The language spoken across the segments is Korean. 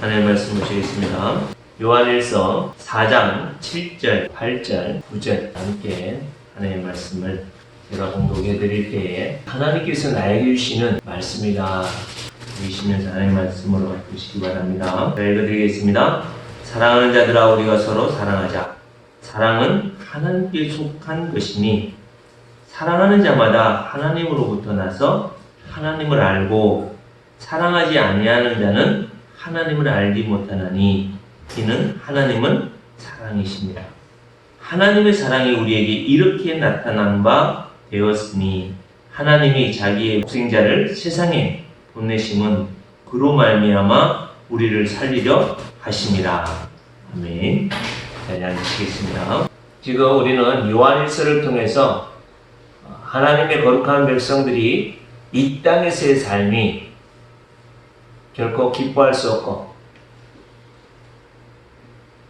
하나님의 말씀 보시겠습니다. 요한일서 4장 7절, 8절, 9절 함께 하나님의 말씀을 제가 공독해 드릴 때에 하나님께서 나에게 주시는 말씀이다 보이시면서 하나님의 말씀으로 바꾸시기 바랍니다. 자, 읽어드리겠습니다. 사랑하는 자들아, 우리가 서로 사랑하자. 사랑은 하나님께 속한 것이니 사랑하는 자마다 하나님으로부터 나서 하나님을 알고 사랑하지 아니하는 자는 하나님을 알지 못하나니 이는 하나님은 사랑이십니다. 하나님의 사랑이 우리에게 이렇게 나타난 바 되었으니 하나님이 자기의 독생자를 세상에 보내심은 그로 말미암아 우리를 살리려 하심이라. 아멘. 자, 앉으시겠습니다. 지금 우리는 요한일서를 통해서 하나님의 거룩한 백성들이 이 땅에서의 삶이 결코 기뻐할 수 없고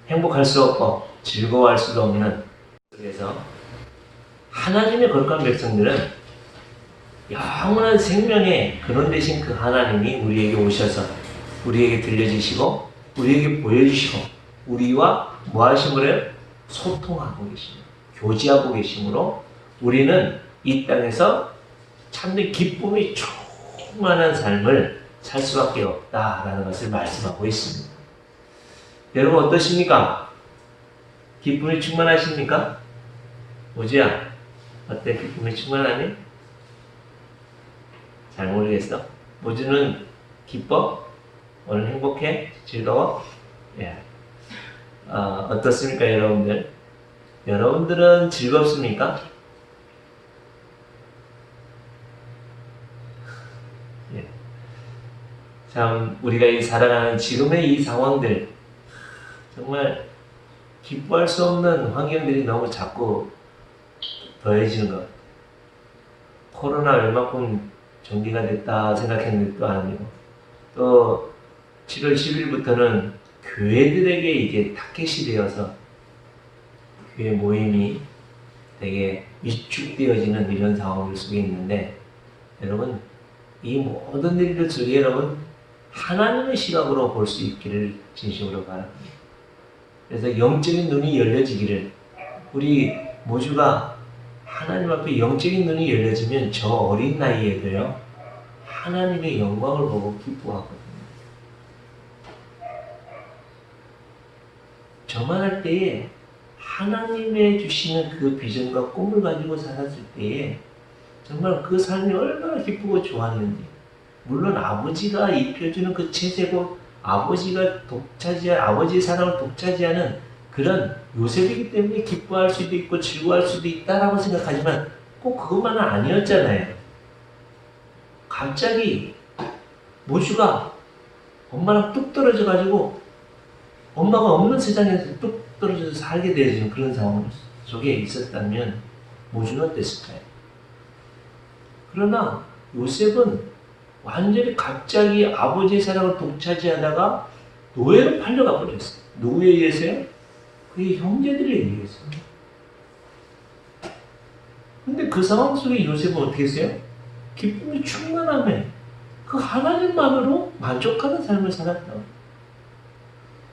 행복할 수 없고 즐거워할 수도 없는, 그래서 하나님의 거룩한 백성들은 영원한 생명의 근원 되신 그 하나님이 우리에게 오셔서 우리에게 들려주시고 우리에게 보여주시고 우리와 뭐 하심으로 소통하고 계십니다. 교제하고 계심으로 우리는 이 땅에서 참된 기쁨이 충만한 삶을 살 수밖에 없다라는 것을 말씀하고 있습니다. 여러분 어떠십니까? 기쁨이 충만하십니까? 오지야, 어때? 기쁨이 충만하니? 잘 모르겠어. 모주는 기뻐? 오늘 행복해? 즐거워? 예. 어떻습니까, 여러분들? 여러분들은 즐겁습니까? 예. 참, 우리가 이 살아가는 지금의 이 상황들, 정말 기뻐할 수 없는 환경들이 너무 자꾸 더해지는 것. 코로나 얼마큼 정리가 됐다 생각했는데 또 아니고, 또 7월 10일부터는 교회들에게 이게 타켓이 되어서 교회 모임이 되게 위축되어지는 이런 상황 속에 있는데, 여러분 이 모든 일들 속에 여러분 하나님의 시각으로 볼 수 있기를 진심으로 바랍니다. 그래서 영적인 눈이 열려지기를, 우리 모두가 하나님 앞에 영적인 눈이 열려지면 저 어린 나이에도요 하나님의 영광을 보고 기뻐하거든요. 저만 할 때에 하나님의 주시는 그 비전과 꿈을 가지고 살았을 때에 정말 그 삶이 얼마나 기쁘고 좋았는지, 물론 아버지가 입혀주는 그 체제고 아버지가 아버지의 사랑을 독차지하는 그런 요셉이기 때문에 기뻐할 수도 있고 즐거워할 수도 있다라고 생각하지만 꼭 그것만은 아니었잖아요. 갑자기 모주가 엄마랑 뚝 떨어져가지고 엄마가 없는 세상에서 뚝 떨어져서 살게 되어지는 그런 상황 속에 있었다면 모주는 어땠을까요? 그러나 요셉은 완전히 갑자기 아버지의 사랑을 독차지하다가 노예로 팔려가 버렸어요. 누구에 의해서요? 그의 형제들에 의해서. 근데 그 상황 속에 요셉은 어떻게 했어요? 기쁨이 충만함에 그 하나님만으로 만족하는 삶을 살았다.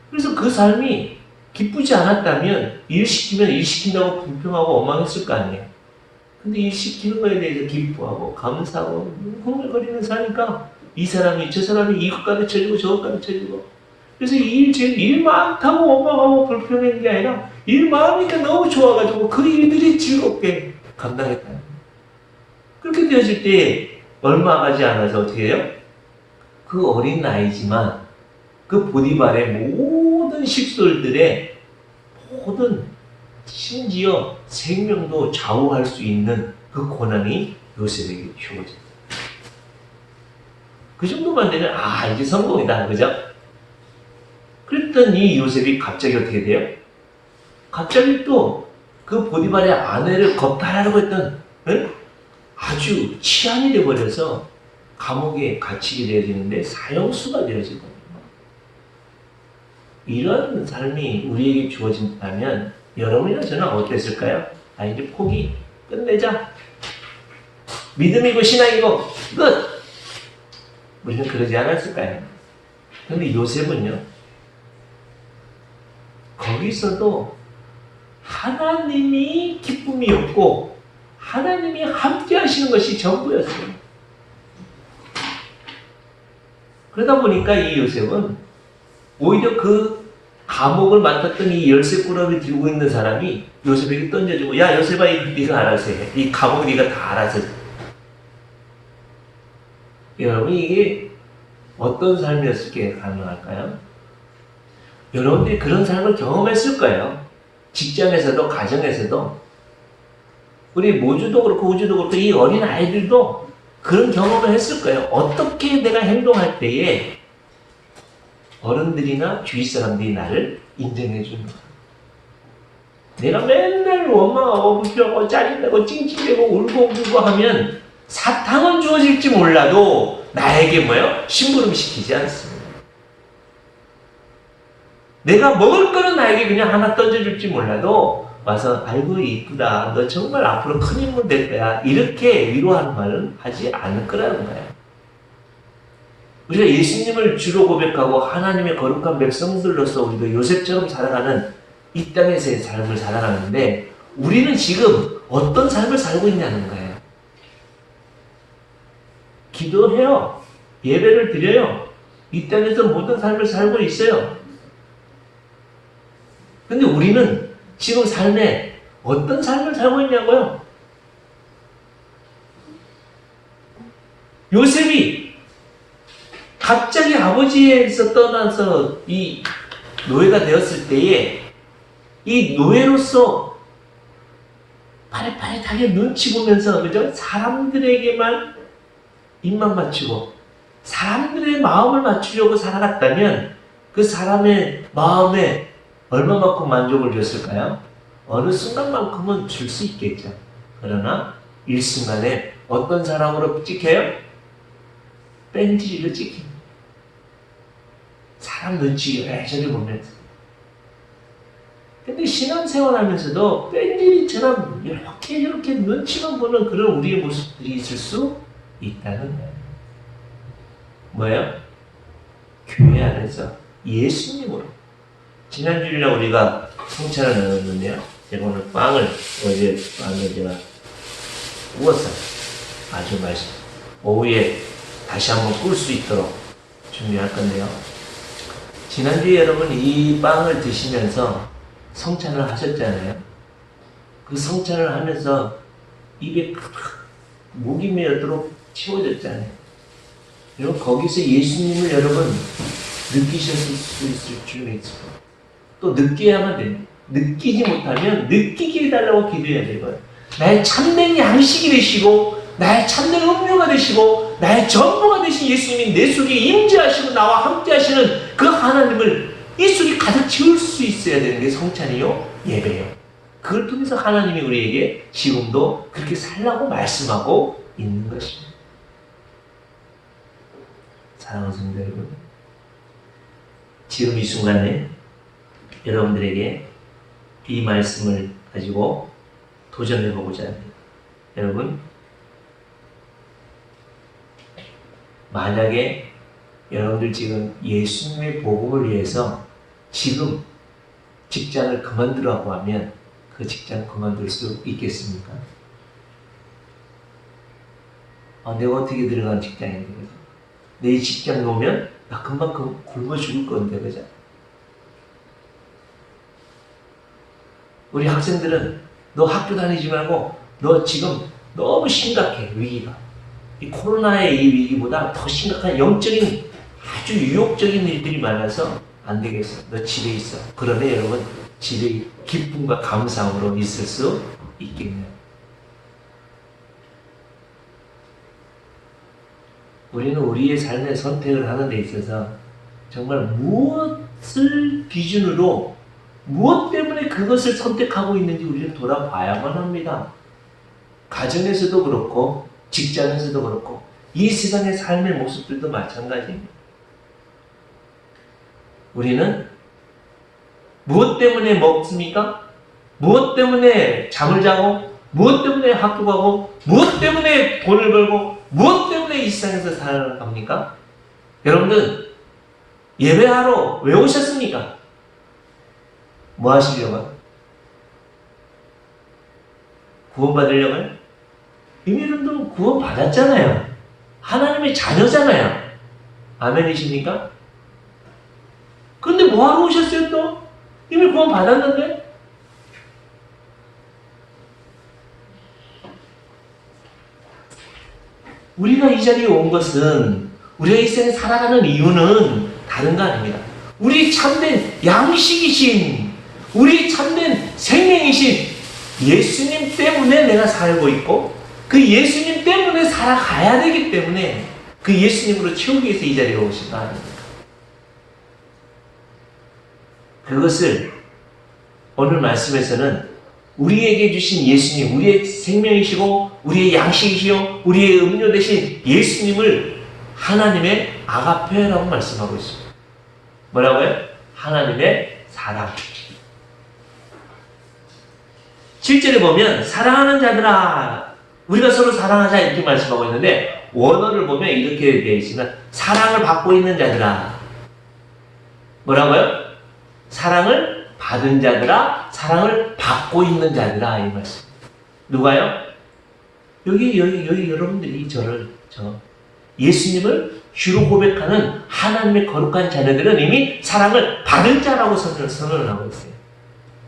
그래서 그 삶이 기쁘지 않았다면 일 시킨다고 불평하고 원망했을 거 아니에요. 근데 일 시키는 거에 대해서 기뻐하고 감사하고 흥얼거리는 사니까 이 사람이 저 사람이 이것 가르쳐주고 저것 가르쳐주고, 그래서 일 많다고 원망하고 불평한 게 아니라 일 많으니까 너무 좋아가지고 그 일들이 즐겁게 감당했다. 그렇게 되어질 때 얼마 가지 않아서 어떻게 해요? 그 어린 나이지만 그 보디발의 모든 식솔들의 모든 심지어 생명도 좌우할 수 있는 그 권한이 요셉에게 주어집니다. 그 정도만 되면 이제 성공이다, 그죠? 그랬던 이 요셉이 갑자기 어떻게 돼요? 갑자기 또 그 보디발의 아내를 겁탈하려고 했던 아주 치안이 되어버려서 감옥에 갇히게 되어지는데 사형수가 되어지거든요. 이런 삶이 우리에게 주어진다면 여러분이나 저는 어땠을까요? 이제 포기, 끝내자. 믿음이고 신앙이고 끝! 우리는 그러지 않았을까요? 근데 요셉은요, 거기서도 하나님이 기쁨이었고 하나님이 함께 하시는 것이 전부였어요. 그러다 보니까 이 요셉은 오히려 그 감옥을 맡았던 이 열쇠꾸러미 들고 있는 사람이 요셉에게 던져주고, 야 요셉아, 네가 알아서 해. 이 감옥 네가 다 알아서 해. 여러분, 이게 어떤 삶이었을게 가능할까요? 여러분들이 그런 삶을 경험했을 거예요. 직장에서도 가정에서도. 우리 모주도 그렇고 우주도 그렇고 이 어린 아이들도 그런 경험을 했을 거예요. 어떻게 내가 행동할 때에 어른들이나 주위 사람들이 나를 인정해 주는 거야. 내가 맨날 원망하고 불평하고 짜증내고 찡찡대고 울고 울고 하면 사탕은 주어질지 몰라도 나에게 뭐요? 심부름 시키지 않습니다. 내가 먹을 거는 나에게 그냥 하나 던져줄지 몰라도 와서 아이고 이쁘다, 너 정말 앞으로 큰 인물 될 거야, 이렇게 위로하는 말은 하지 않을 거라는 거예요. 우리가 예수님을 주로 고백하고 하나님의 거룩한 백성들로서 우리도 요셉처럼 살아가는 이 땅에서의 삶을 살아가는데, 우리는 지금 어떤 삶을 살고 있냐는 거예요. 기도해요. 예배를 드려요. 이 땅에서 모든 삶을 살고 있어요. 근데 우리는 지금 삶에 어떤 삶을 살고 있냐고요? 요셉이 갑자기 아버지에서 떠나서 이 노예가 되었을 때에 이 노예로서 파릇파릇하게 눈치 보면서, 그죠? 사람들에게만 입만 맞추고 사람들의 마음을 맞추려고 살아갔다면 그 사람의 마음에 얼마만큼 만족을 줬을까요? 어느 순간만큼은 줄 수 있겠죠. 그러나 일순간에 어떤 사람으로 찍혀요? 뺀질이로 찍힙니다. 사람 눈치 여전히 보면서. 근데 신앙생활 하면서도 뺀질이처럼 이렇게 눈치만 보는 그런 우리의 모습들이 있을 수 있다는 거예요. 뭐예요? 교회 안에서 예수님으로. 지난 주일날 우리가 성찬을 나눴는데요. 제가 오늘 빵을, 어제 빵을 제가 구웠어요. 아주 맛있어요. 오후에 다시 한번 꿀 수 있도록 준비할 건데요. 지난주에 여러분 이 빵을 드시면서 성찬을 하셨잖아요. 그 성찬을 하면서 입에 목이 메어도록 치워졌잖아요. 여러분 거기서 예수님을 여러분 느끼셨을 수 있을 줄 믿습니다. 또 느껴야만 됩니다. 느끼지 못하면 느끼게 해달라고 기도해야 되고요. 나의 참된 양식이 되시고 나의 참된 음료가 되시고 나의 전부가 되신 예수님이 내 속에 임재하시고 나와 함께 하시는 그 하나님을 이 속에 가득 채울 수 있어야 되는 게 성찬이요, 예배요. 그걸 통해서 하나님이 우리에게 지금도 그렇게 살라고 말씀하고 있는 것입니다. 사랑하는 성도 여러분, 지금 이 순간에 여러분들에게 이 말씀을 가지고 도전해보고자 합니다. 여러분, 만약에 여러분들 지금 예수님의 복음을 위해서 지금 직장을 그만두라고 하면 그 직장 그만둘 수 있겠습니까? 내가 어떻게 들어간 직장인데, 그죠? 내 직장 놓으면 나 금방 굶어 죽을 건데, 그죠? 우리 학생들은 너 학교 다니지 말고 너 지금 너무 심각해, 위기가. 이 코로나의 이 위기보다 더 심각한 영적인 아주 유혹적인 일들이 많아서 안 되겠어. 너 집에 있어. 그러면 여러분 집에 기쁨과 감사함으로 있을 수 있겠네요. 우리는 우리의 삶의 선택을 하는 데 있어서 정말 무엇을 기준으로 무엇 때문에 그것을 선택하고 있는지 우리는 돌아봐야만 합니다. 가정에서도 그렇고 직장에서도 그렇고 이 세상의 삶의 모습들도 마찬가지입니다. 우리는 무엇 때문에 먹습니까? 무엇 때문에 잠을 자고 무엇 때문에 학교 가고 무엇 때문에 돈을 벌고 무엇 때문에 이 세상에서 살아갑니까? 여러분들 예배하러 왜 오셨습니까? 뭐 하시려고요? 구원받으려고요? 이미 여러분도 구원받았잖아요. 하나님의 자녀잖아요. 아멘이십니까? 근데 뭐하러 오셨어요 또? 이미 구원받았는데? 우리가 이 자리에 온 것은, 우리가 이 세상에 살아가는 이유는 다른 거 아닙니다. 우리 참된 양식이신, 우리 참된 생명이신 예수님 때문에 내가 살고 있고, 그 예수님 때문에 살아가야 되기 때문에 그 예수님으로 채우기 위해서 이 자리에 오신 거 아닙니까? 그것을 오늘 말씀에서는 우리에게 주신 예수님, 우리의 생명이시고 우리의 양식이시요 우리의 음료 대신 예수님을 하나님의 아가페라고 말씀하고 있습니다. 뭐라고요? 하나님의 사랑. 7절에 보면 사랑하는 자들아, 우리가 서로 사랑하자 이렇게 말씀하고 있는데, 원어를 보면 이렇게 되어 있으면 사랑을 받고 있는 자들아. 뭐라고요? 사랑을 받은 자들아, 사랑을 받고 있는 자들아, 이 말씀. 누가요? 여기 여러분들이 예수님을 주로 고백하는 하나님의 거룩한 자녀들은 이미 사랑을 받은 자라고 선언을 하고 있어요.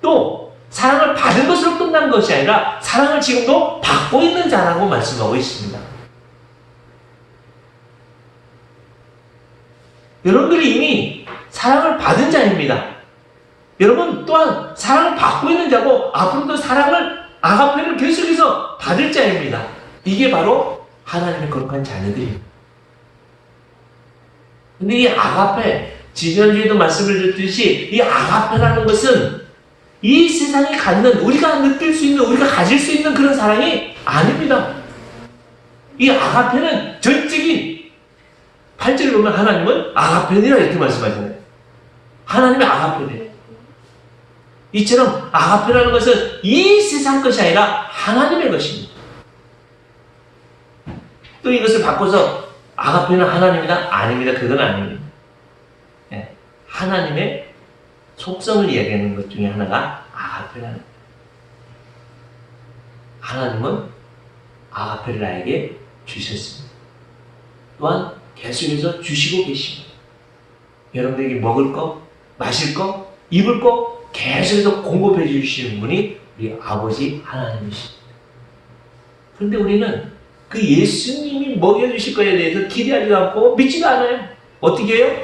또 사랑을 받은 것으로 끝난 것이 아니라 사랑을 지금도 받고 있는 자라고 말씀하고 있습니다. 여러분들이 이미 사랑을 받은 자입니다. 여러분 또한 사랑을 받고 있는 자고, 앞으로도 사랑을, 아가페를 계속해서 받을 자입니다. 이게 바로 하나님의 거룩한 자녀들입니다. 근데 이 아가페, 지난주에도 말씀을 드렸듯이 이 아가페라는 것은 이 세상이 갖는, 우리가 느낄 수 있는, 우리가 가질 수 있는 그런 사랑이 아닙니다. 이 아가페는 전적인, 8절에 보면 하나님은 아가페니라 이렇게 말씀하잖아요. 하나님의 아가페네. 이처럼 아가페라는 것은 이 세상 것이 아니라 하나님의 것입니다. 또 이것을 바꿔서 아가페는 하나님이다? 아닙니다. 그건 아닙니다. 네. 하나님의 속성을 이야기하는 것 중에 하나가 아가페라는 거예요. 하나님은 아가페를 나에게 주셨습니다. 또한 계속해서 주시고 계십니다. 여러분들에게 먹을 거, 마실 거, 입을 거 계속해서 공급해 주시는 분이 우리 아버지 하나님이십니다. 그런데 우리는 그 예수님이 먹여주실 것에 대해서 기대하지도 않고 믿지도 않아요. 어떻게 해요?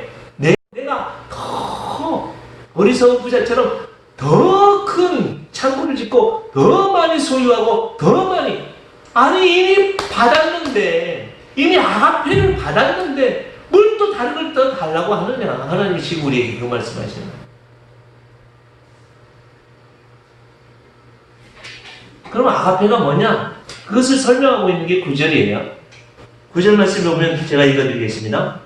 내가 더 어리석은 부자처럼 더 큰 창고를 짓고 더 많이 소유하고 더 많이, 아니 이미 받았는데, 이미 아가페를 받았는데 뭘 또 다른 걸 더 달라고 하느냐. 하나님이 지금 우리에게 그 말씀하시는 거예요. 그럼 아가페가 뭐냐? 그것을 설명하고 있는 게 9절이에요. 9절 말씀을 보면 제가 읽어드리겠습니다.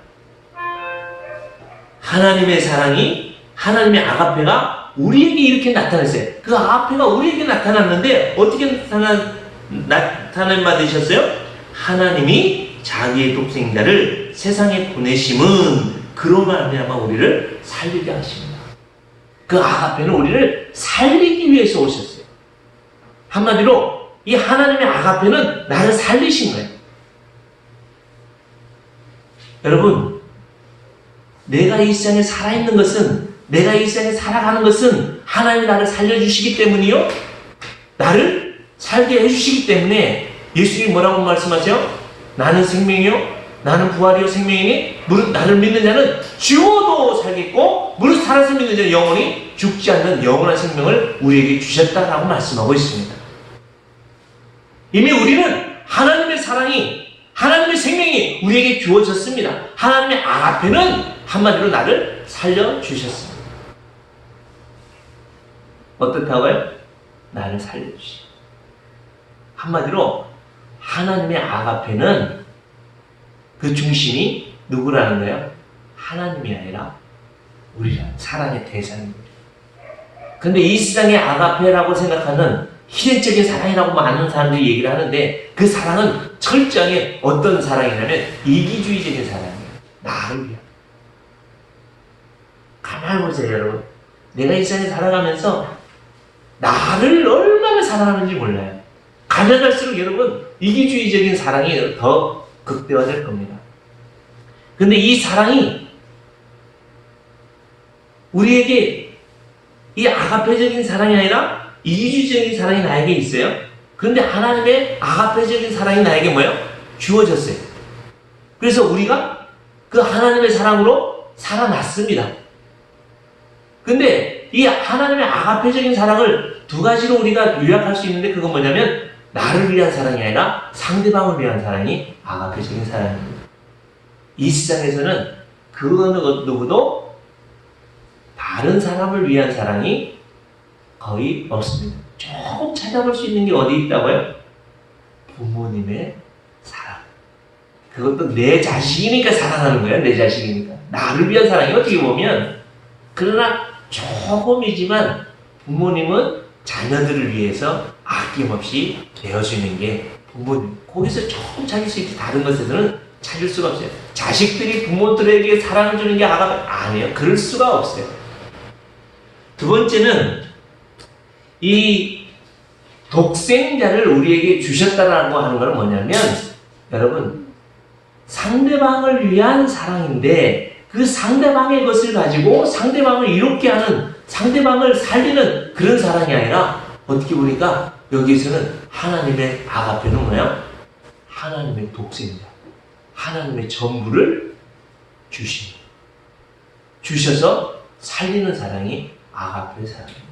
하나님의 사랑이, 하나님의 아가페가 우리에게 이렇게 나타났어요. 그 아가페가 우리에게 나타났는데 어떻게 나타난 바 되셨어요? 하나님이 자기의 독생자를 세상에 보내심은 그로 말미암아 우리를 살리게 하십니다. 그 아가페는 우리를 살리기 위해서 오셨어요. 한마디로 이 하나님의 아가페는 나를 살리신 거예요. 여러분, 내가 이 세상에 살아있는 것은, 내가 이 세상에 살아가는 것은 하나님이 나를 살려주시기 때문이요, 나를 살게 해주시기 때문에 예수님이 뭐라고 말씀하세요? 나는 생명이요, 나는 부활이요 생명이니 무릇 나를 믿는 자는 죽어도 살겠고 무릇 살아서 믿는 자는 영원히 죽지 않는 영원한 생명을 우리에게 주셨다라고 말씀하고 있습니다. 이미 우리는 하나님의 사랑이, 하나님의 생명이 우리에게 주어졌습니다. 하나님의 아가페는 한마디로 나를 살려주셨습니다. 어떻다고요? 나를 살려주시. 한마디로 하나님의 아가페는 그 중심이 누구라는 거예요? 하나님이 아니라 우리라는 사랑의 대상입니다. 근데 이 세상의 아가페라고 생각하는 희생적인 사랑이라고 많은 사람들이 얘기를 하는데, 그 사랑은 철저하게 어떤 사랑이냐면 이기주의적인 사랑이에요. 나를 위한. 가만히 보세요, 여러분. 내가 이 세상에 살아가면서 나를 얼마나 사랑하는지 몰라요. 가면 갈수록 여러분 이기주의적인 사랑이 더 극대화될 겁니다. 근데 이 사랑이 우리에게 이 아가페적인 사랑이 아니라 이기주의적인 사랑이 나에게 있어요. 그런데 하나님의 아가페적인 사랑이 나에게 뭐예요? 주어졌어요. 그래서 우리가 그 하나님의 사랑으로 살아났습니다. 근데 이 하나님의 아가페적인 사랑을 두 가지로 우리가 요약할 수 있는데 그건 뭐냐면 나를 위한 사랑이 아니라 상대방을 위한 사랑이 아가페적인 사랑입니다. 이 세상에서는 그 어느 누구도 다른 사람을 위한 사랑이 거의 없습니다. 조금 찾아볼 수 있는 게 어디 있다고요? 부모님의 사랑. 그것도 내 자식이니까 사랑하는 거예요. 내 자식이니까. 나를 위한 사랑이 어떻게 보면 그러나 조금이지만 부모님은 자녀들을 위해서 아낌없이 내어주는 게 부모님. 거기서 조금 찾을 수 있지 다른 것에서는 찾을 수가 없어요. 자식들이 부모들에게 사랑을 주는 게 아니에요. 그럴 수가 없어요. 두 번째는 이 독생자를 우리에게 주셨다라고 하는 건 뭐냐면 여러분 상대방을 위한 사랑인데 그 상대방의 것을 가지고 상대방을 이롭게 하는 상대방을 살리는 그런 사랑이 아니라 어떻게 보니까 여기에서는 하나님의 아가페는 뭐예요? 하나님의 독생자 하나님의 전부를 주셔서 살리는 사랑이 아가페의 사랑입니다.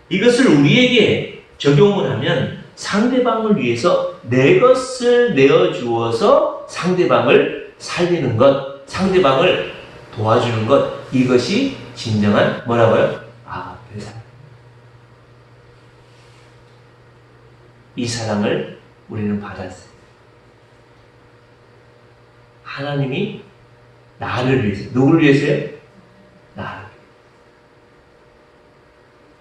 이것을 우리에게 적용을 하면 상대방을 위해서 내 것을 내어주어서 상대방을 살리는 것, 상대방을 도와주는 것, 이것이 진정한 뭐라고요? 아가페의 사랑. 이 사랑을 우리는 받았어요. 하나님이 나를 위해서, 누구를 위해서요? 나를.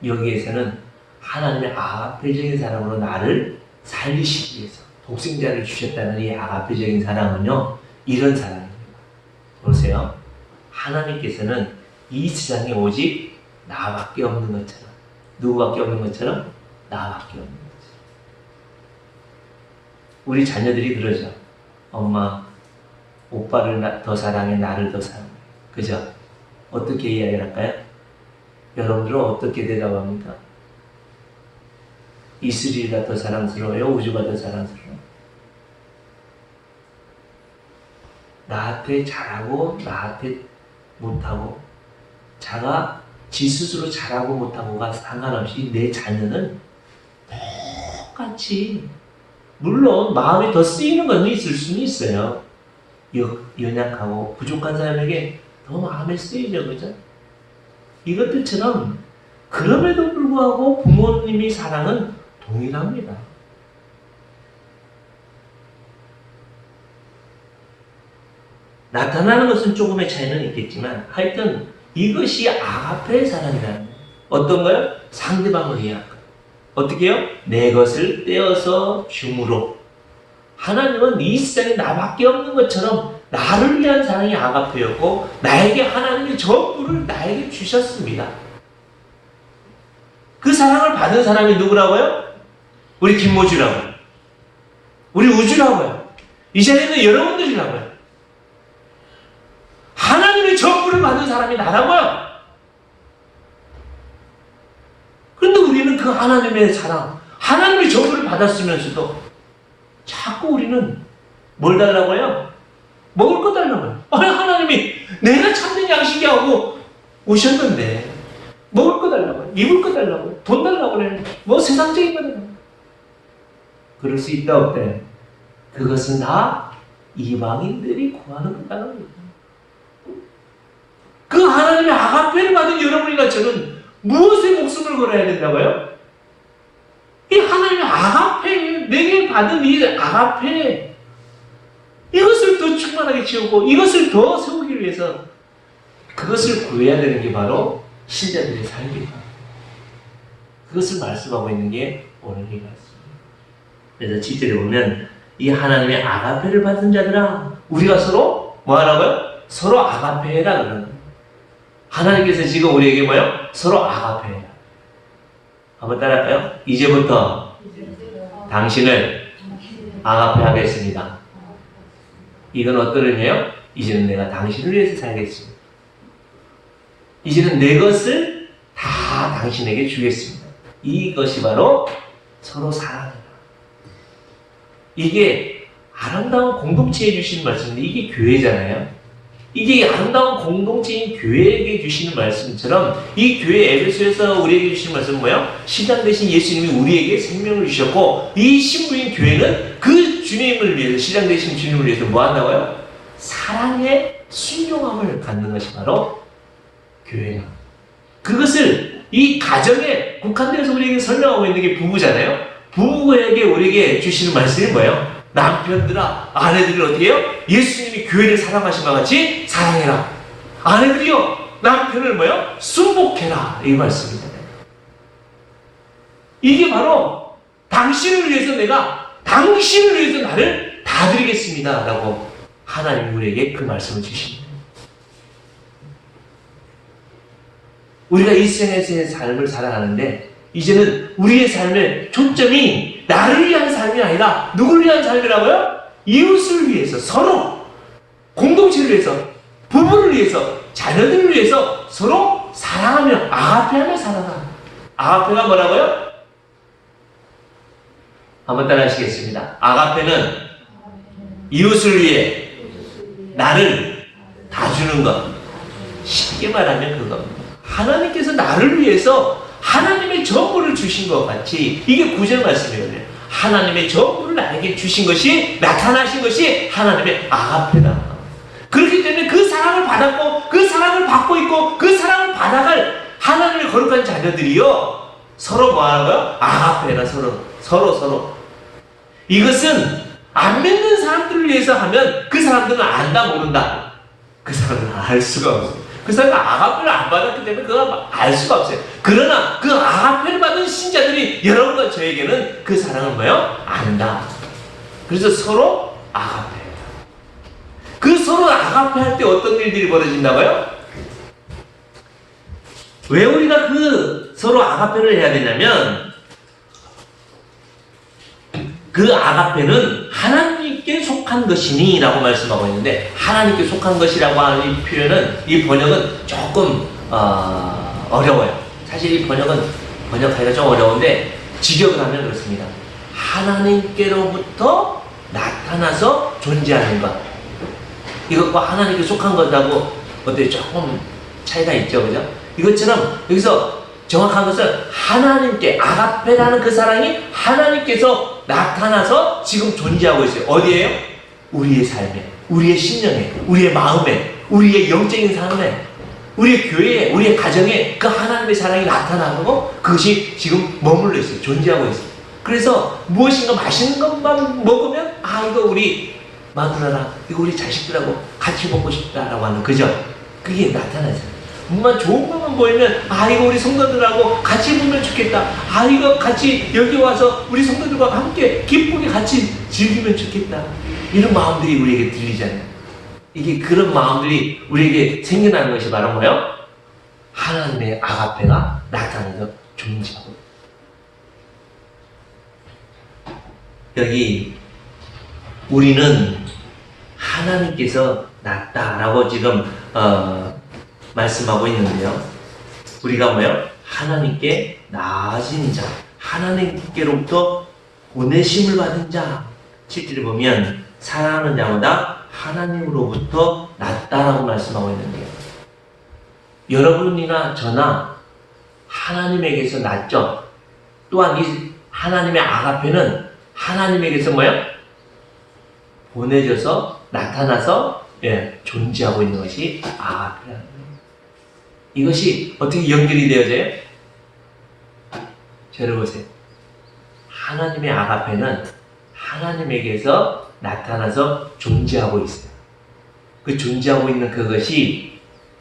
여기에서는 하나님의 아가페적인 사랑으로 나를 살리시기 위해서 독생자를 주셨다는 이 아가페적인 사랑은요, 이런 사랑입니다. 보세요. 하나님께서는 이 세상에 오직 나밖에 없는 것처럼, 누구밖에 없는 것처럼? 나밖에 없는 것처럼. 우리 자녀들이 그러죠. 엄마, 오빠를 더 사랑해, 나를 더 사랑해. 그죠? 어떻게 이야기를 할까요? 여러분들은 어떻게 대답합니까? 이슬이가 더 사랑스러워요? 우주가 더 사랑스러워요? 나한테 잘하고 나한테 못하고 자가 지 스스로 잘하고 못하고가 상관없이 내 자녀는 똑같이 물론 마음이 더 쓰이는 건 있을 수는 있어요. 연약하고 부족한 사람에게 더 마음에 쓰이죠. 그죠? 이것들처럼 그럼에도 불구하고 부모님의 사랑은 동일합니다. 나타나는 것은 조금의 차이는 있겠지만 하여튼 이것이 아가페의 사랑이라는 거예요. 어떤 거요? 상대방을 위한 것. 어떻게 해요? 내 것을 떼어서 줌으로. 하나님은 이 세상에 나밖에 없는 것처럼 나를 위한 사랑이 아가페였고 나에게 하나님의 전부를 나에게 주셨습니다. 그 사랑을 받은 사람이 누구라고요? 우리 김모주라고요. 우리 우주라고요. 이 자리에 있는 여러분들이라고요. 하나님의 전부를 받은 사람이 나라고요. 그런데 우리는 그 하나님의 사랑, 하나님의 전부를 받았으면서도 자꾸 우리는 뭘 달라고요? 먹을 거 달라고요. 아니, 하나님이 내가 참된 양식이 하고 오셨는데 먹을 거 달라고요. 입을 거 달라고요. 돈 달라고 그래요. 뭐 세상적인 거 달라고요. 그럴 수 있다 없대. 그것은 다 이방인들이 구하는 거라는 거예요. 그 하나님의 아가페를 받은 여러분이나 저는 무엇에 목숨을 걸어야 된다고요? 이 하나님의 아가페, 내게 받은 이 아가페, 이것을 더 충만하게 채우고 이것을 더 세우기 위해서 그것을 구해야 되는 게 바로 신자들의 삶이다. 그것을 말씀하고 있는 게 오늘 이 말씀입니다. 그래서 7절에 보면 이 하나님의 아가페를 받은 자들아, 우리가 서로 뭐 하라고요? 서로 아가페라 그러는 거예요. 하나님께서 지금 우리에게 뭐요? 서로 아가페. 한번 따라할까요? 이제부터 당신을 아가페 하겠습니다. 이건 어떤 의미예요? 이제는 내가 당신을 위해서 살겠습니다. 이제는 내 것을 다 당신에게 주겠습니다. 이것이 바로 서로 사랑이다. 이게 아름다운 공동체에 주시는 말씀인데 이게 교회잖아요. 이게 아름다운 공동체인 교회에게 주시는 말씀처럼 이 교회 에베소에서 우리에게 주시는 말씀은 뭐예요? 신장 대신 예수님이 우리에게 생명을 주셨고 이 신부인 교회는 그 주님을 위해서 신장 대신 주님을 위해서 뭐 한다고요? 사랑의 순종함을 갖는 것이 바로 교회다. 그것을 이 가정에 국한돼서 우리에게 설명하고 있는 게 부부잖아요. 부부에게 우리에게 주시는 말씀이 뭐예요? 남편들아, 아내들이 어떻게 해요? 예수님이 교회를 사랑하신 것 같이 사랑해라. 아내들이요, 남편을 뭐예요? 순복해라. 이 말씀이잖아요. 이게 바로 당신을 위해서 내가 당신을 위해서 나를 다 드리겠습니다. 라고 하나님 우리에게 그 말씀을 주십니다. 우리가 이 세상에서의 삶을 살아가는데 이제는 우리의 삶의 초점이 나를 위한 삶이 아니라 누굴 위한 삶이라고요? 이웃을 위해서, 서로 공동체를 위해서, 부부를 위해서, 자녀들을 위해서 서로 사랑하며 아가페하며 살아가. 아가페가 뭐라고요? 한번 따라 하시겠습니다. 아가페는 이웃을 위해 나를 다 주는 것. 쉽게 말하면 그겁니다. 하나님께서 나를 위해서 하나님의 전부를 주신 것 같이 이게 구절 말씀이거든요. 하나님의 전부를 나에게 주신 것이 나타나신 것이 하나님의 아가페다. 그렇기 때문에 그 사랑을 받았고 그 사랑을 받고 있고 그 사랑을 받아갈 하나님의 거룩한 자녀들이요 서로 뭐하고요? 아가페라. 서로 이것은 안 믿는 사람들을 위해서 하면 그 사람들은 안다 모른다. 그 사람들은 알 수가 없어요. 그 사람은 아가페를 안 받았기 때문에 그걸 알 수가 없어요. 그러나 그 아가페를 받은 신자들이 여러분과 저에게는 그 사랑을 뭐예요? 안다. 그래서 서로 아가페예요. 그 서로 아가페 할 때 어떤 일들이 벌어진다고요? 왜 우리가 그 서로 아가페를 해야 되냐면 그 아가페는 하나님께 속한 것이니 라고 말씀하고 있는데 하나님께 속한 것이라고 하는 이 표현은 이 번역은 조금 어려워요. 사실 이 번역하기가 좀 어려운데 직역을 하면 그렇습니다. 하나님께로부터 나타나서 존재하는 것. 이것과 하나님께 속한 것하고 어때 조금 차이가 있죠, 그죠? 이것처럼 여기서 정확한 것은 하나님께 아가페라는 그 사랑이 하나님께서 나타나서 지금 존재하고 있어요. 어디에요? 우리의 삶에, 우리의 심령에, 우리의 마음에, 우리의 영적인 삶에, 우리의 교회에, 우리의 가정에 그 하나님의 사랑이 나타나고 그것이 지금 머물러 있어요. 존재하고 있어요. 그래서 무엇인가 맛있는 것만 먹으면 이거 우리 마누라랑 이거 우리 자식들하고 같이 먹고 싶다라고 하는 그죠? 그게 나타나잖아요. 정말 좋은 것만 보이면 이거 우리 성도들하고 같이 보면 좋겠다. 이거 같이 여기 와서 우리 성도들과 함께 기쁘게 같이 즐기면 좋겠다. 이런 마음들이 우리에게 들리잖아요. 이게 그런 마음들이 우리에게 생겨나는 것이 바로 뭐예요? 하나님의 아가페가 나타나서 존재하고 여기 우리는 하나님께서 낫다라고 지금 말씀하고 있는데요. 우리가 뭐예요? 하나님께 나아진 자, 하나님께로부터 보내심을 받은 자. 실제로 보면 사랑하는 자마다 하나님으로부터 낫다라고 말씀하고 있는데요. 여러분이나 저나 하나님에게서 낫죠. 또한 이 하나님의 아가페는 하나님에게서 뭐예요? 보내져서 나타나서 존재하고 있는 것이 아가페라는 거예요. 이것이 어떻게 연결이 되어져요? 들어보세요. 하나님의 아가페는 하나님에게서 나타나서 존재하고 있어요. 그 존재하고 있는 그것이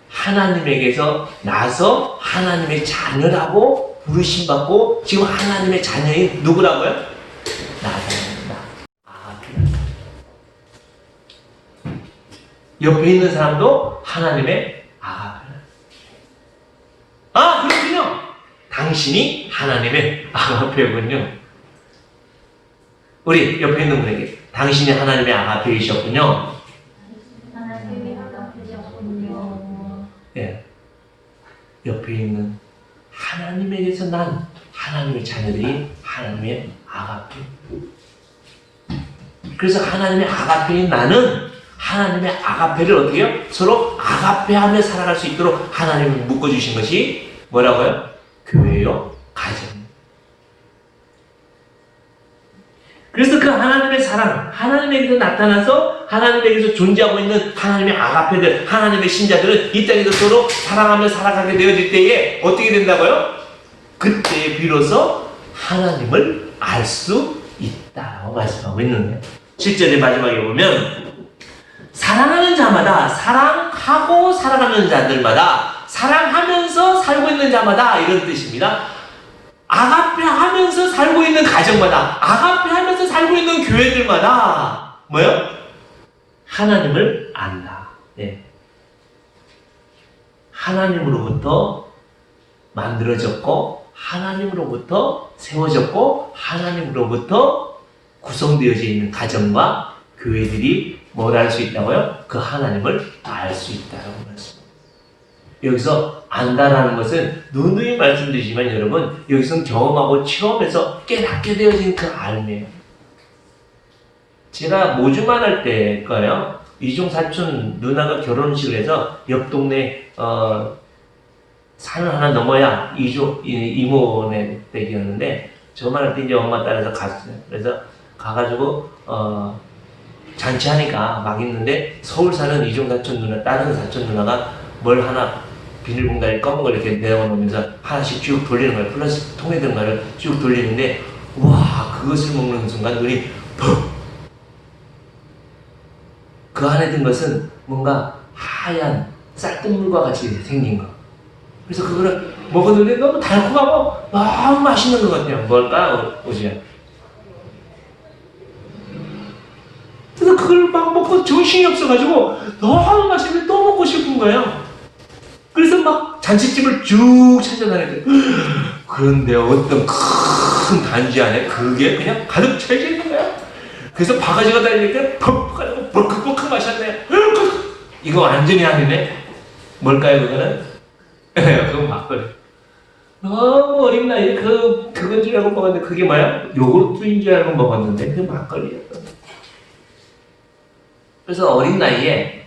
하나님에게서 나서 하나님의 자녀라고 부르심받고 지금 하나님의 자녀인 누구라고요? 나다. 아가페랍니다. 옆에 있는 사람도 하나님의 아가페랍니다. 당신이 하나님의 아가페군요. 우리 옆에 있는 분에게 당신이 하나님의 아가페이셨군요. 하나님의 아가페이셨군요. 예, 옆에 있는 하나님에게서 난 하나님의 자녀들이 하나님의 아가페. 그래서 하나님의 아가페인 나는 하나님의 아가페를 어떻게 해요? 서로 아가페하며 살아갈 수 있도록 하나님을 묶어주신 것이 뭐라고요? 교회요, 가정. 그래서 그 하나님의 사랑, 하나님에게서 나타나서 하나님에게서 존재하고 있는 하나님의 아가페들, 하나님의 신자들은 이 땅에서 서로 사랑하며 살아가게 되어질 때에 어떻게 된다고요? 그때 비로소 하나님을 알 수 있다고 말씀하고 있는 거예요. 7절의 마지막에 보면 사랑하는 자마다, 사랑하고 살아가는 자들마다, 사랑하면서 살고 있는 자마다 이런 뜻입니다. 아가페 하면서 살고 있는 가정마다, 아가페 하면서 살고 있는 교회들마다 뭐요? 하나님을 안다. 네. 하나님으로부터 만들어졌고 하나님으로부터 세워졌고 하나님으로부터 구성되어져 있는 가정과 교회들이 뭘 알 수 있다고요? 그 하나님을 알 수 있다고 말씀합니다. 여기서 안다라는 것은 누누이 말씀드리지만 여러분 여기서는 경험하고 체험해서 깨닫게 되어진 그 알매예요. 제가 모주만 할 때 거예요. 이종 사촌 누나가 결혼식을 해서 옆 동네 산을 하나 넘어야 이모네 댁이었는데 저만 할 때 이제 엄마 따라서 갔어요. 그래서 가가지고 잔치하니까 막 있는데 서울 사는 이종 사촌 누나, 다른 사촌 누나가 뭘 하나 비닐봉다리 검은 걸 이렇게 내어놓으면서 하나씩 쭉 돌리는 거예요. 플라스틱 통에 든 거를 쭉 돌리는데 와 그것을 먹는 순간 눈이 퍽! 그 안에 든 것은 뭔가 하얀 쌀뜨물과 같이 생긴 거. 그래서 그거를 먹었는데 너무 달콤하고 너무 맛있는 것 같아요. 뭘까? 오지야. 그래서 그걸 막 먹고 정신이 없어가지고 너무 맛있는데 또 먹고 싶은 거예요. 그래서 막 잔치집을 쭉 찾아다녔는데 그런데 어떤 큰 단지 안에 그게 그냥 가득 차져 있는 거야. 그래서 바가지가 달리니까 퍽퍽하고 벌컥벌컥 마셨네요. 이거 완전히 아니네. 뭘까요 그거는? 그건 막걸리. 너무 어린 나이에 그건 줄 알고 먹었는데 그게 뭐야? 요구르트인 줄 알고 먹었는데 그게 막걸리였던. 그래서 어린 나이에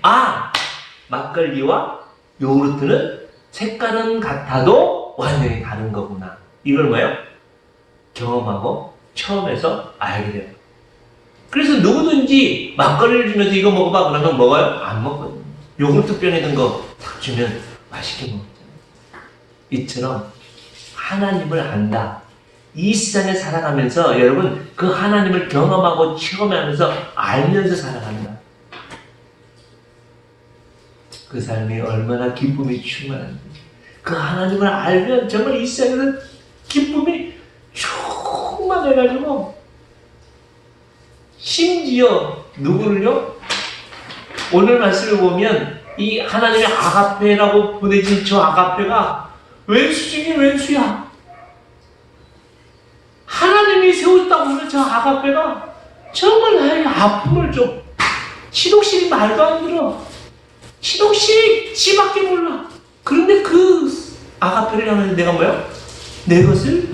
막걸리와 요구르트는 색깔은 같아도 완전히 다른 거구나. 이걸 뭐예요? 경험하고 처음에서 알게 돼요. 그래서 누구든지 막걸리를 주면서 이거 먹어봐 그러면 먹어요? 안 먹거든요. 요구르트 병에 든 거 딱 주면 맛있게 먹잖아요. 이처럼 하나님을 안다. 이 세상에 살아가면서 여러분 그 하나님을 경험하고 체험하면서 알면서 살아간다. 그 삶이 얼마나 기쁨이 충만한지. 그 하나님을 알면 정말 이 세상에서 기쁨이 충만해가지고 심지어 누구를요? 오늘 말씀을 보면 이 하나님의 아가페라고 보내진 저 아가페가 왼수 중에 왼수야. 하나님이 세웠다고 하는 저 아가페가 정말 나에게 아픔을 줘. 시독실이 말도 안 들어. 시독실이 지밖에 몰라. 그런데 그 아가페를 향해서 내가 뭐야? 내 것을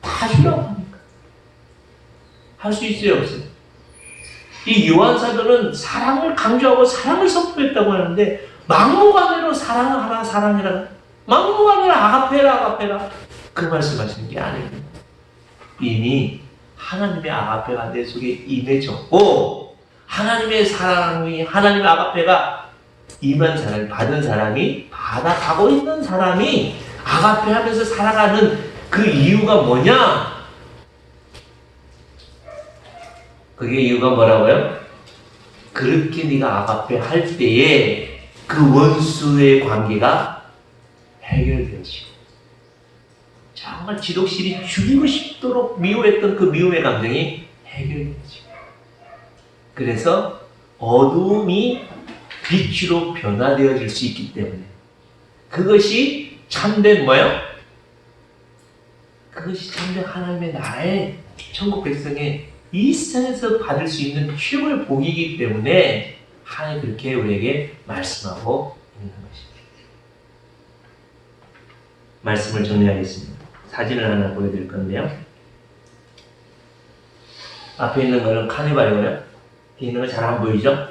다 주라고 하니까. 할 수 있어요, 없어요? 이 요한 사도는 사랑을 강조하고 사랑을 선포했다고 하는데 막무가내로 사랑하라 사랑해라 막무가내로 아가페라 그 말씀하시는 게 아닙니다. 이미 하나님의 아가페가 내 속에 임해졌고 하나님의 사랑이 하나님의 아가페가 임한 사람이 받은 사람이 받아가고 있는 사람이 아가페 하면서 살아가는 그 이유가 뭐냐? 그게 이유가 뭐라고요? 그렇게 네가 아가페 할 때에 그 원수의 관계가 해결되어지고 정말 지독실이 죽이고 싶도록 미워했던 그 미움의 감정이 해결되어지고 그래서 어두움이 빛으로 변화되어질 수 있기 때문에 그것이 참된 뭐예요? 그것이 참된 하나님의 나라의 천국 백성의 이 세상에서 받을 수 있는 최고의 복이기 때문에 하나님 그렇게 우리에게 말씀하고 있는 것입니다. 말씀을 정리하겠습니다. 사진을 하나 보여드릴 건데요. 앞에 있는 거는 카니발이고요. 뒤에 있는 거 잘 안 보이죠?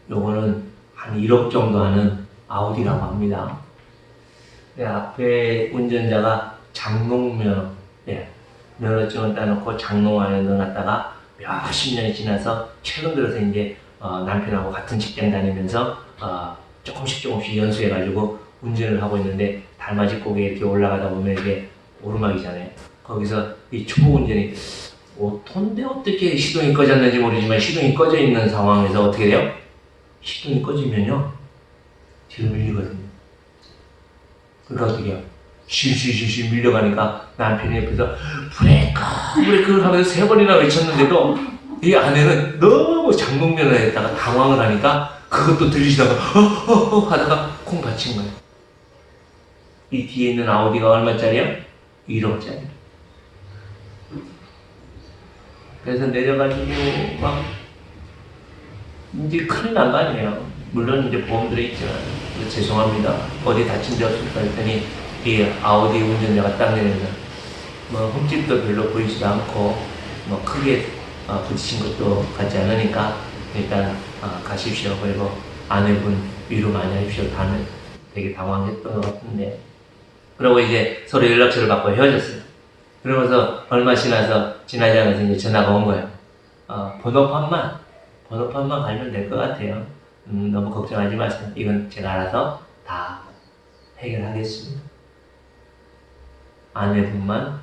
요거는 한 1억 정도 하는 아우디라고 합니다. 앞에 운전자가 장롱면허, 면허증을 따놓고 장롱 안에 넣어놨다가 몇십 년이 지나서 최근 들어서 이제 남편하고 같은 직장 다니면서 조금씩 연수해가지고 운전을 하고 있는데 달맞이 꼭에 이렇게 올라가다 보면 이게 오르막이잖아요. 거기서 이 초보 운전이 오토인데 어떻게 시동이 꺼졌는지 모르지만 시동이 꺼져 있는 상황에서 어떻게 돼요? 시동이 꺼지면요 뒤로 밀리거든요. 그러니까 어떻게 해요? 실실실실 밀려가니까 남편이 옆에서 브레이크 하면서 3번이나 외쳤는데도 이 아내는 너무 장롱면허에다가 당황을 하니까 그것도 들리시다가 하다가 콩 받친 거예요. 이 뒤에 있는 아우디가 얼마짜리야? 1억짜리. 그래서 내려가지고 막 이제 큰일 난 거 아니에요. 물론 이제 보험 들어있지만 죄송합니다. 어디 다친 데 없을까 했더니 이 아우디 운전자가 딱 내리면 뭐 흠집도 별로 보이지도 않고 뭐 크게 부딪힌 것도 같지 않으니까 일단 가십시오. 그리고 아내분 위로 많이 하십시오. 다는 되게 당황했던 것 같은데 그러고 이제 서로 연락처를 받고 헤어졌어요. 그러면서 얼마 지나지 않아서 이제 전화가 온 거예요. 번호판만 갈면 될 것 같아요. 너무 걱정하지 마세요. 이건 제가 알아서 다 해결하겠습니다. 아내분만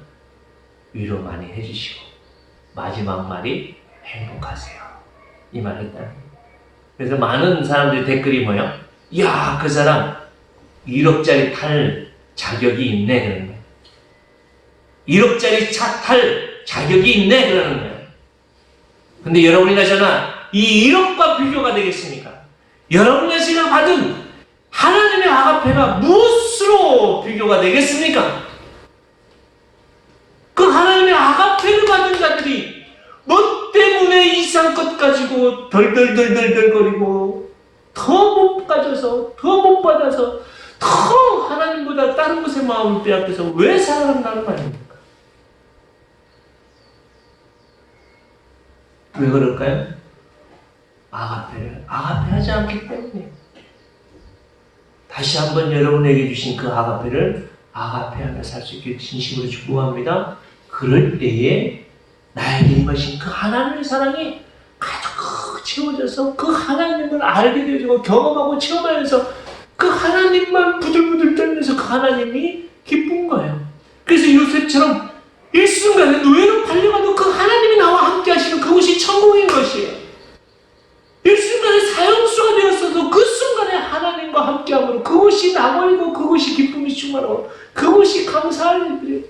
위로 많이 해주시고 마지막 말이 행복하세요. 이 말을 했다. 그래서 많은 사람들이 댓글이 뭐예요? 이야, 그 사람 1억짜리 탈 자격이 있네 그러는 거예요. 1억짜리 차 탈 자격이 있네 그러는 거예요. 근데 여러분이나 저나 이 1억과 비교가 되겠습니까? 여러분과 제가 받은 하나님의 아가페가 무엇으로 비교가 되겠습니까? 그 하나님의 아가페를 받은 자들이 뭐 때문에 이상껏 가지고 덜덜덜덜거리고 더 못 가져서 더 못 받아서 더 하나님보다 다른 것에 마음을 빼앗겨서 왜 살아간다는 말입니까? 왜 그럴까요? 아가페를 아가페하지 않기 때문에. 다시 한번 여러분에게 주신 그 아가페를 아가페하며 살 수 있게 진심으로 축복합니다. 그럴 때에 나에게 임하신 그 하나님의 사랑이 가득 채워져서 그 하나님을 알게 되어지고 경험하고 체험하면서 그 하나님만 부들부들 떨면서 그 하나님이 기쁜 거예요. 그래서 요셉처럼 일순간에 노예로 팔려가도 그 하나님이 나와 함께 하시는 그곳이 천국인 것이에요. 일순간에 사형수가 되었어도 그 순간에 하나님과 함께함으로 그곳이 낙원이고 그곳이 기쁨이 충만하고 그곳이 감사할 일들이에요.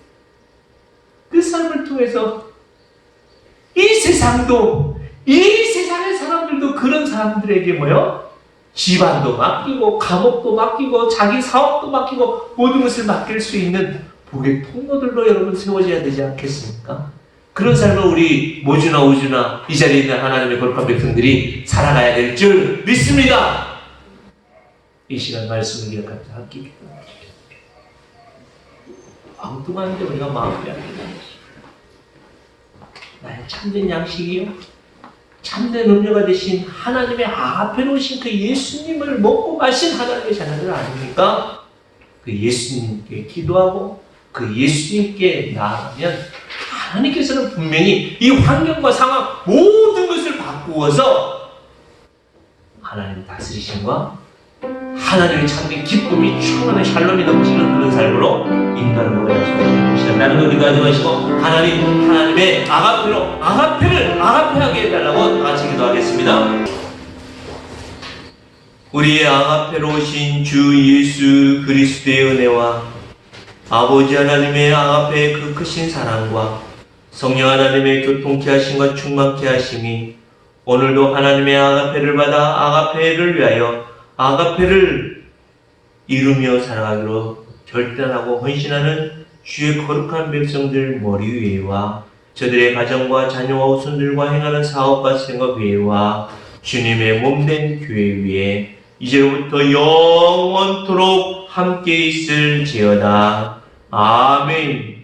그 삶을 통해서 이 세상도 이 세상의 사람들도 그런 사람들에게 뭐요? 집안도 맡기고 감옥도 맡기고 자기 사업도 맡기고 모든 것을 맡길 수 있는 복의 통로들로 여러분 세워져야 되지 않겠습니까? 그런 삶을 우리 모주나 우주나 이 자리에 있는 하나님의 거룩한 백성들이 살아가야 될 줄 믿습니다. 이 시간 말씀을 기억하면서 함께 기도합니다. 엉뚱한데 우리가 마음이 아프다. 나의 참된 양식이요 참된 음료가 되신 하나님의 앞에 놓으신 그 예수님을 먹고 마신 하나님의 자녀들 아닙니까? 그 예수님께 기도하고 그 예수님께 나아가면 하나님께서는 분명히 이 환경과 상황 모든 것을 바꾸어서 하나님 다스리심과 하나님의 참된 기쁨이 충만한 샬롬이 넘치는 그런 삶으로 인도하는 것을 약속하십니다. 나는 거 기도하지 마시고 하나님의 아가페를 아가페하게 해달라고 다 같이 기도하겠습니다. 우리의 아가페로 오신 주 예수 그리스도의 은혜와 아버지 하나님의 아가페의 그 크신 사랑과 성령 하나님의 교통케 하심과 충만케 하심이 오늘도 하나님의 아가페를 받아 아가페를 위하여 아가페를 이루며 살아가기로 결단하고 헌신하는 주의 거룩한 백성들 머리 위에와 저들의 가정과 자녀와 후손들과 행하는 사업과 생업 위에와 주님의 몸된 교회 위에 이제부터 영원토록 함께 있을지어다. 아멘.